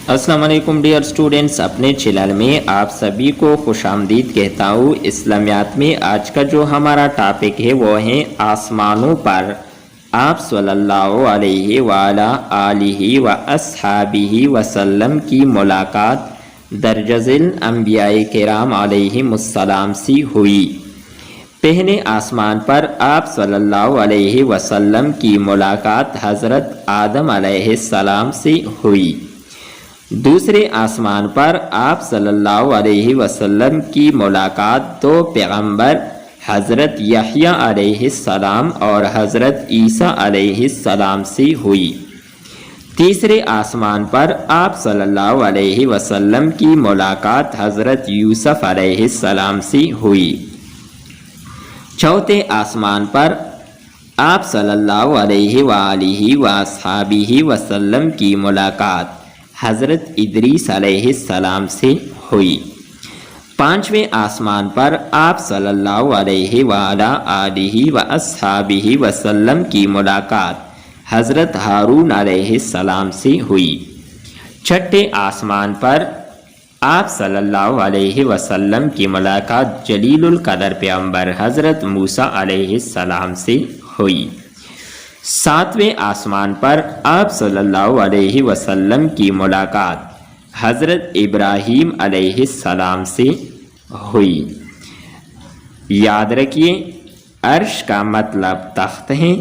السلام علیکم dear students, اپنے چینل میں آپ سبھی کو خوش آمدید کہتا ہوں۔ اسلامیات میں آج کا جو ہمارا ٹاپک ہے وہ ہے آسمانوں پر آپ صلی اللہ علیہ وآلہ آلہ و اصحابہ وسلم کی ملاقات درجہ ذیل انبیاء کرام علیہم السلام سے ہوئی۔ پہلے آسمان پر آپ صلی اللہ علیہ وسلم کی ملاقات حضرت آدم علیہ السلام سے ہوئی۔ دوسرے آسمان پر آپ صلی اللہ علیہ وسلم کی ملاقات دو پیغمبر حضرت یحییٰ علیہ السلام اور حضرت عیسیٰ علیہ السلام سے ہوئی۔ تیسرے آسمان پر آپ صلی اللہ علیہ وسلم کی ملاقات حضرت یوسف علیہ السلام سے ہوئی۔ چوتھے آسمان پر آپ صلی اللہ علیہ وآلہ وصحابہ وسلم کی ملاقات حضرت ادریس علیہ السلام سے ہوئی۔ پانچویں آسمان پر آپ صلی اللہ علیہ وآلہ آلہ واصحابہ وسلم کی ملاقات حضرت ہارون علیہ السلام سے ہوئی۔ چھٹے آسمان پر آپ صلی اللہ علیہ وسلم کی ملاقات جلیل القدر پیغمبر حضرت موسیٰ علیہ السلام سے ہوئی۔ ساتویں آسمان پر آپ صلی اللہ علیہ وسلم کی ملاقات حضرت ابراہیم علیہ السلام سے ہوئی۔ یاد رکھیے، عرش کا مطلب تخت ہے۔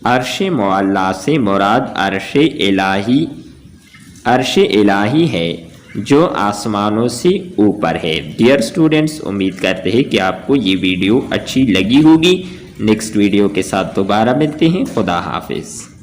عرش معلیٰ سے مراد عرش الہی ہے جو آسمانوں سے اوپر ہے۔ ڈیئر اسٹوڈنٹس، امید کرتے ہیں کہ آپ کو یہ ویڈیو اچھی لگی ہوگی۔ نیکسٹ ویڈیو کے ساتھ دوبارہ ملتے ہیں۔ خدا حافظ۔